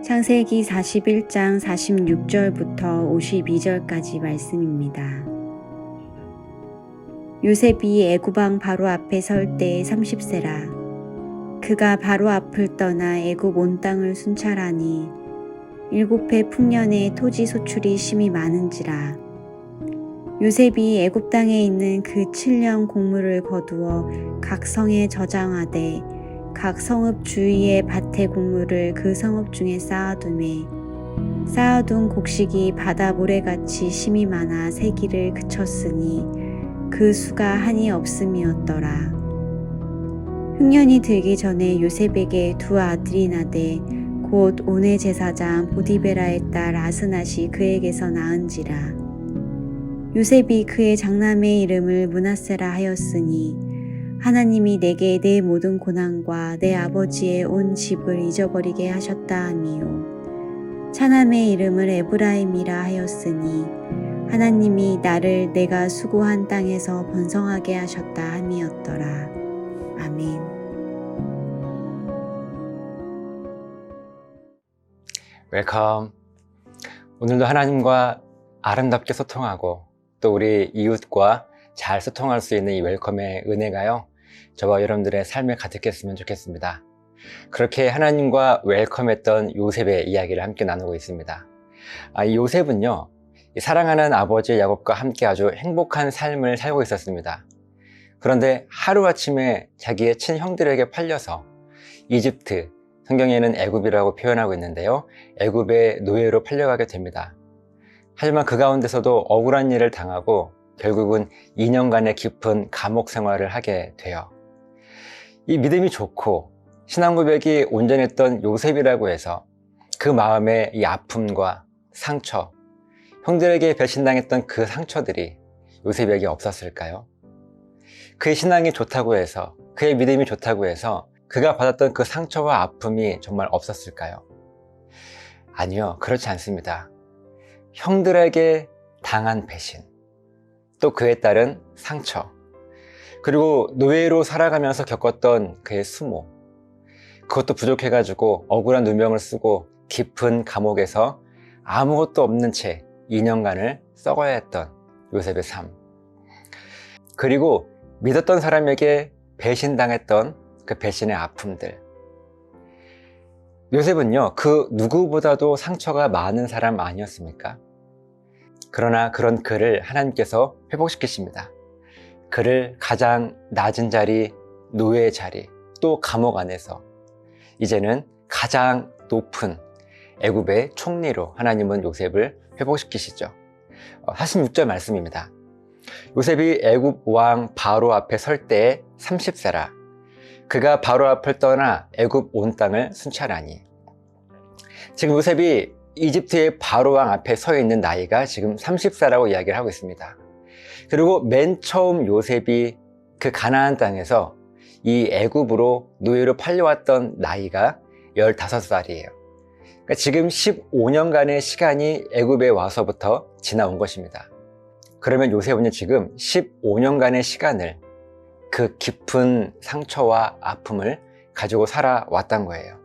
창세기 41장 46절부터 52절까지 말씀입니다. 요셉이 애굽 왕 바로 앞에 설 때에 30세라. 그가 바로 앞을 떠나 애굽 온 땅을 순찰하니 7해 풍년에 토지 소출이 심히 많은지라. 요셉이 애굽 땅에 있는 그 7년 곡물을 거두어 각 성에 저장하되 각 성읍 주위의 밭의 곡물을 그 성읍 중에 쌓아두매 쌓아둔 곡식이 바다 모래같이 심히 많아 세기를 그쳤으니 그 수가 한이 없음이었더라. 흉년이 들기 전에 요셉에게 두 아들이 나되 곧 온의 제사장 보디베라의 딸 아스낫이 그에게서 낳은지라. 요셉이 그의 장남의 이름을 므낫세라 하였으니 하나님이 내게 내 모든 고난과 내 아버지의 온 집을 잊어버리게 하셨다 함이요. 차남의 이름을 에브라임이라 하였으니 하나님이 나를 내가 수고한 땅에서 번성하게 하셨다 함이었더라. 아멘. 웰컴. 오늘도 하나님과 아름답게 소통하고 또 우리 이웃과 잘 소통할 수 있는 이 웰컴의 은혜가요, 저와 여러분들의 삶에 가득했으면 좋겠습니다. 그렇게 하나님과 웰컴했던 요셉의 이야기를 함께 나누고 있습니다. 이 요셉은요, 사랑하는 아버지 야곱과 함께 아주 행복한 삶을 살고 있었습니다. 그런데 하루아침에 자기의 친형들에게 팔려서 이집트, 성경에는 애굽이라고 표현하고 있는데요, 애굽의 노예로 팔려가게 됩니다. 하지만 그 가운데서도 억울한 일을 당하고 결국은 2년간의 깊은 감옥 생활을 하게 돼요. 이 믿음이 좋고 신앙 고백이 온전했던 요셉이라고 해서 그 마음의 이 아픔과 상처, 형들에게 배신당했던 그 상처들이 요셉에게 없었을까요? 그의 신앙이 좋다고 해서, 그의 믿음이 좋다고 해서 그가 받았던 그 상처와 아픔이 정말 없었을까요? 아니요, 그렇지 않습니다. 형들에게 당한 배신, 또 그에 따른 상처, 그리고 노예로 살아가면서 겪었던 그의 수모, 그것도 부족해가지고 억울한 누명을 쓰고 깊은 감옥에서 아무것도 없는 채 2년간을 썩어야 했던 요셉의 삶, 그리고 믿었던 사람에게 배신당했던 그 배신의 아픔들. 요셉은요, 그 누구보다도 상처가 많은 사람 아니었습니까? 그러나 그런 그를 하나님께서 회복시키십니다. 그를 가장 낮은 자리, 노예의 자리, 또 감옥 안에서 이제는 가장 높은 애굽의 총리로 하나님은 요셉을 회복시키시죠. 46절 말씀입니다. 요셉이 애굽 왕 바로 앞에 설 때에 30세라. 그가 바로 앞을 떠나 애굽 온 땅을 순찰하니. 지금 요셉이 이집트의 바로 왕 앞에 서 있는 나이가 지금 30세라고 이야기를 하고 있습니다. 그리고 맨 처음 요셉이 그 가나안 땅에서 이 애굽으로 노예로 팔려왔던 나이가 15살이에요. 그러니까 지금 15년간의 시간이 애굽에 와서부터 지나온 것입니다. 그러면 요셉은 지금 15년간의 시간을 그 깊은 상처와 아픔을 가지고 살아왔단 거예요.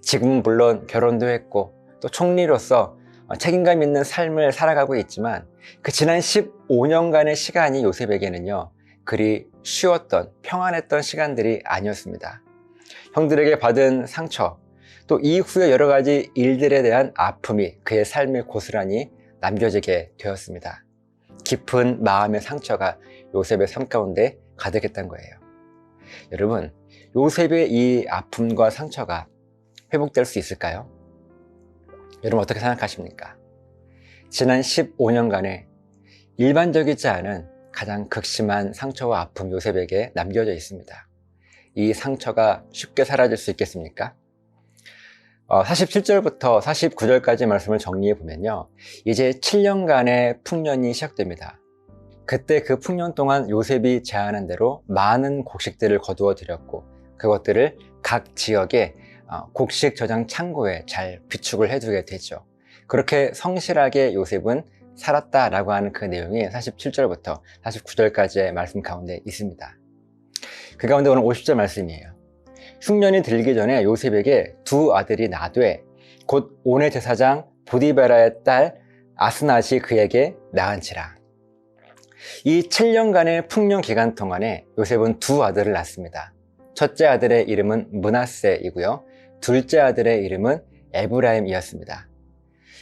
지금은 물론 결혼도 했고 또 총리로서 책임감 있는 삶을 살아가고 있지만 그 지난 15년간의 시간이 요셉에게는요, 그리 쉬웠던, 평안했던 시간들이 아니었습니다. 형들에게 받은 상처, 또 이후의 여러 가지 일들에 대한 아픔이 그의 삶에 고스란히 남겨지게 되었습니다. 깊은 마음의 상처가 요셉의 삶 가운데 가득했던 거예요. 여러분, 요셉의 이 아픔과 상처가 회복될 수 있을까요? 여러분 어떻게 생각하십니까? 지난 15년간의 일반적이지 않은 가장 극심한 상처와 아픔 요셉에게 남겨져 있습니다. 이 상처가 쉽게 사라질 수 있겠습니까? 47절부터 49절까지 말씀을 정리해 보면요, 이제 7년간의 풍년이 시작됩니다. 그때 그 풍년 동안 요셉이 제안한 대로 많은 곡식들을 거두어 드렸고 그것들을 각 지역의 곡식 저장 창고에 잘 비축을 해두게 되죠. 그렇게 성실하게 요셉은 살았다라고 하는 그 내용이 47절부터 49절까지의 말씀 가운데 있습니다. 그 가운데 오늘 50절 말씀이에요. 흉년이 들기 전에 요셉에게 두 아들이 나되 곧 온의 제사장 보디베라의 딸 아스낫이 그에게 낳은지라. 이 7년간의 풍년 기간 동안에 요셉은 두 아들을 낳습니다. 첫째 아들의 이름은 므낫세이고요. 둘째 아들의 이름은 에브라임이었습니다.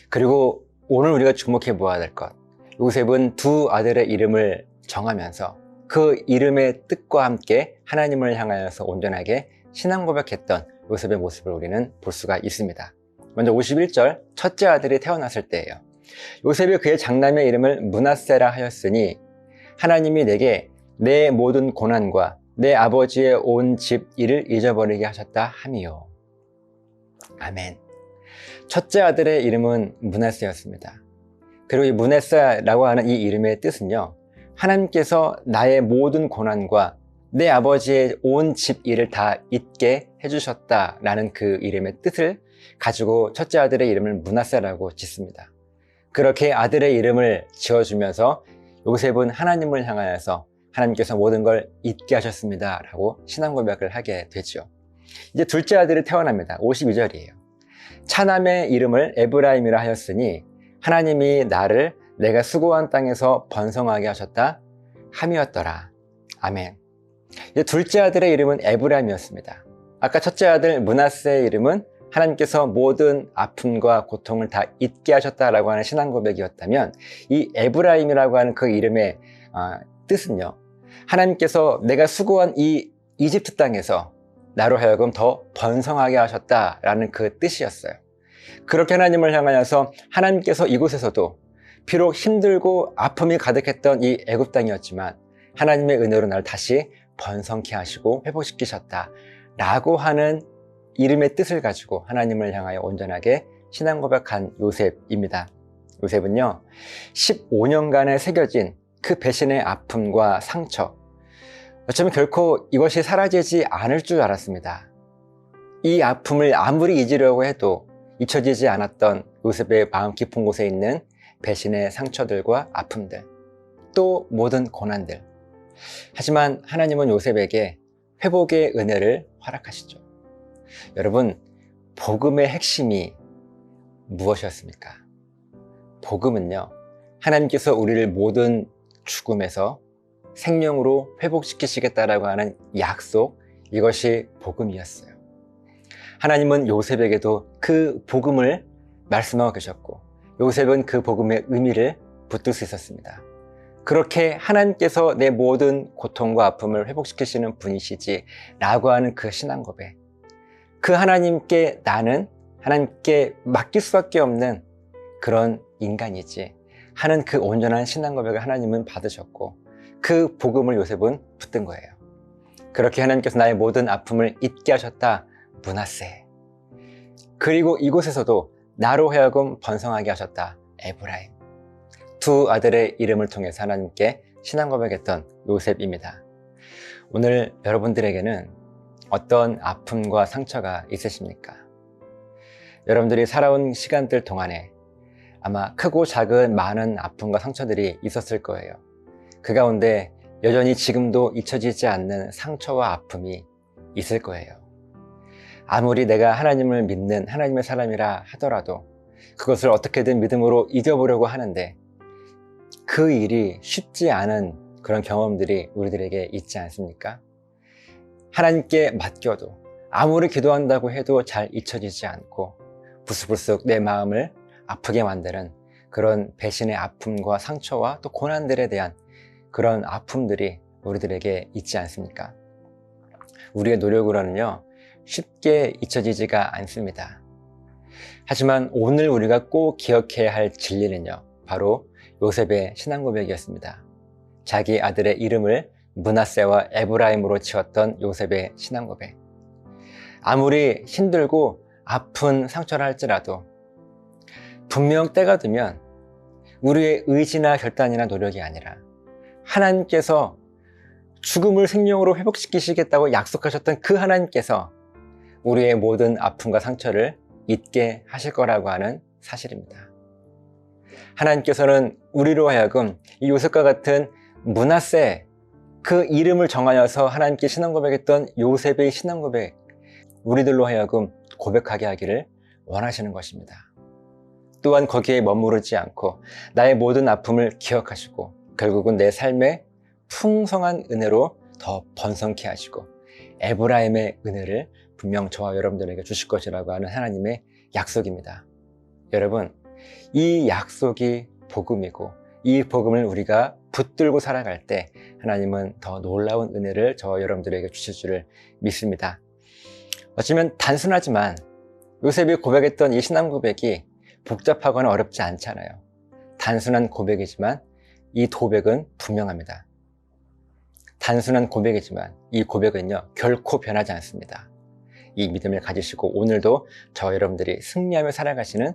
그리고 오늘 우리가 주목해 보아야 될 것, 요셉은 두 아들의 이름을 정하면서 그 이름의 뜻과 함께 하나님을 향하여서 온전하게 신앙 고백했던 요셉의 모습을 우리는 볼 수가 있습니다. 먼저 51절, 첫째 아들이 태어났을 때예요. 요셉이 그의 장남의 이름을 므낫세라 하였으니 하나님이 내게 내 모든 고난과 내 아버지의 온 집 일을 잊어버리게 하셨다 함이요. 아멘. 첫째 아들의 이름은 므낫세였습니다. 그리고 이 므낫세라고 하는 이 이름의 뜻은요, 하나님께서 나의 모든 고난과 내 아버지의 온 집 일을 다 잊게 해주셨다라는 그 이름의 뜻을 가지고 첫째 아들의 이름을 므낫세라고 짓습니다. 그렇게 아들의 이름을 지어주면서 요셉은 하나님을 향하여서 하나님께서 모든 걸 잊게 하셨습니다 라고 신앙 고백을 하게 되죠. 이제 둘째 아들이 태어납니다. 52절이에요. 차남의 이름을 에브라임이라 하였으니 하나님이 나를 내가 수고한 땅에서 번성하게 하셨다 함이었더라. 아멘. 이제 둘째 아들의 이름은 에브라임이었습니다. 아까 첫째 아들 므낫세의 이름은 하나님께서 모든 아픔과 고통을 다 잊게 하셨다라고 하는 신앙 고백이었다면, 이 에브라임이라고 하는 그 이름의 뜻은요, 하나님께서 내가 수고한 이 이집트 땅에서 나로 하여금 더 번성하게 하셨다라는 그 뜻이었어요. 그렇게 하나님을 향하여서 하나님께서 이곳에서도 비록 힘들고 아픔이 가득했던 이 애굽 땅이었지만 하나님의 은혜로 나를 다시 번성케 하시고 회복시키셨다라고 하는 이름의 뜻을 가지고 하나님을 향하여 온전하게 신앙 고백한 요셉입니다. 요셉은요, 15년간에 새겨진 그 배신의 아픔과 상처, 어쩌면 결코 이것이 사라지지 않을 줄 알았습니다. 이 아픔을 아무리 잊으려고 해도 잊혀지지 않았던 요셉의 마음 깊은 곳에 있는 배신의 상처들과 아픔들, 또 모든 고난들. 하지만 하나님은 요셉에게 회복의 은혜를 허락하시죠. 여러분, 복음의 핵심이 무엇이었습니까? 복음은요, 하나님께서 우리를 모든 죽음에서 생명으로 회복시키시겠다라고 하는 약속, 이것이 복음이었어요. 하나님은 요셉에게도 그 복음을 말씀하고 계셨고, 요셉은 그 복음의 의미를 붙들 수 있었습니다. 그렇게 하나님께서 내 모든 고통과 아픔을 회복시키시는 분이시지 라고 하는 그 신앙 고백, 그 하나님께 나는 하나님께 맡길 수밖에 없는 그런 인간이지 하는 그 온전한 신앙 고백을 하나님은 받으셨고, 그 복음을 요셉은 붙든 거예요. 그렇게 하나님께서 나의 모든 아픔을 잊게 하셨다 므낫세. 그리고 이곳에서도 나로 하여금 번성하게 하셨다 에브라임. 두 아들의 이름을 통해서 하나님께 신앙 고백했던 요셉입니다. 오늘 여러분들에게는 어떤 아픔과 상처가 있으십니까? 여러분들이 살아온 시간들 동안에 아마 크고 작은 많은 아픔과 상처들이 있었을 거예요. 그 가운데 여전히 지금도 잊혀지지 않는 상처와 아픔이 있을 거예요. 아무리 내가 하나님을 믿는 하나님의 사람이라 하더라도 그것을 어떻게든 믿음으로 이겨보려고 하는데 그 일이 쉽지 않은 그런 경험들이 우리들에게 있지 않습니까? 하나님께 맡겨도 아무리 기도한다고 해도 잘 잊혀지지 않고 부스부스 내 마음을 아프게 만드는 그런 배신의 아픔과 상처와 또 고난들에 대한 그런 아픔들이 우리들에게 있지 않습니까? 우리의 노력으로는요, 쉽게 잊혀지지가 않습니다. 하지만 오늘 우리가 꼭 기억해야 할 진리는요, 바로 요셉의 신앙 고백이었습니다. 자기 아들의 이름을 므낫세와 에브라임으로 지었던 요셉의 신앙 고백. 아무리 힘들고 아픈 상처를 할지라도 분명 때가 되면 우리의 의지나 결단이나 노력이 아니라 하나님께서 죽음을 생명으로 회복시키시겠다고 약속하셨던 그 하나님께서 우리의 모든 아픔과 상처를 잊게 하실 거라고 하는 사실입니다. 하나님께서는 우리로 하여금 이 요셉과 같은 므낫세, 그 이름을 정하여서 하나님께 신앙 고백했던 요셉의 신앙 고백, 우리들로 하여금 고백하게 하기를 원하시는 것입니다. 또한 거기에 머무르지 않고 나의 모든 아픔을 기억하시고 결국은 내 삶에 풍성한 은혜로 더 번성케 하시고 에브라임의 은혜를 분명 저와 여러분들에게 주실 것이라고 하는 하나님의 약속입니다. 여러분, 이 약속이 복음이고 이 복음을 우리가 붙들고 살아갈 때 하나님은 더 놀라운 은혜를 저와 여러분들에게 주실 줄을 믿습니다. 어쩌면 단순하지만 요셉이 고백했던 이 신앙 고백이 복잡하거나 어렵지 않잖아요. 단순한 고백이지만 이 고백은 분명합니다. 단순한 고백이지만 이 고백은요, 결코 변하지 않습니다. 이 믿음을 가지시고 오늘도 저와 여러분들이 승리하며 살아가시는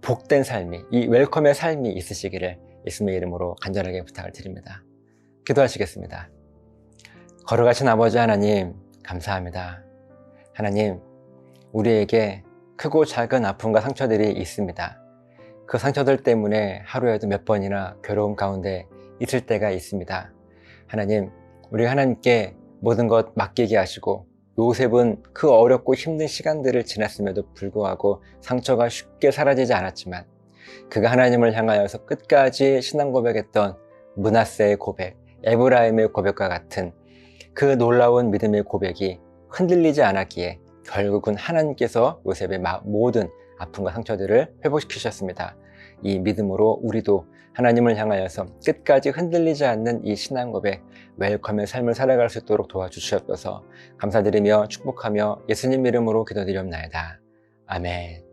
복된 삶이, 이 웰컴의 삶이 있으시기를 예수님의 이름으로 간절하게 부탁을 드립니다. 기도하시겠습니다. 걸어가신 아버지 하나님, 감사합니다. 하나님, 우리에게 크고 작은 아픔과 상처들이 있습니다. 그 상처들 때문에 하루에도 몇 번이나 괴로움 가운데 있을 때가 있습니다. 하나님, 우리 하나님께 모든 것 맡기게 하시고 요셉은 그 어렵고 힘든 시간들을 지났음에도 불구하고 상처가 쉽게 사라지지 않았지만 그가 하나님을 향하여서 끝까지 신앙 고백했던 므낫세의 고백, 에브라임의 고백과 같은 그 놀라운 믿음의 고백이 흔들리지 않았기에 결국은 하나님께서 요셉의 모든 아픔과 상처들을 회복시키셨습니다. 이 믿음으로 우리도 하나님을 향하여서 끝까지 흔들리지 않는 이 신앙 고백, 웰컴의 삶을 살아갈 수 있도록 도와주시옵소서 감사드리며 축복하며 예수님 이름으로 기도드리옵나이다. 아멘.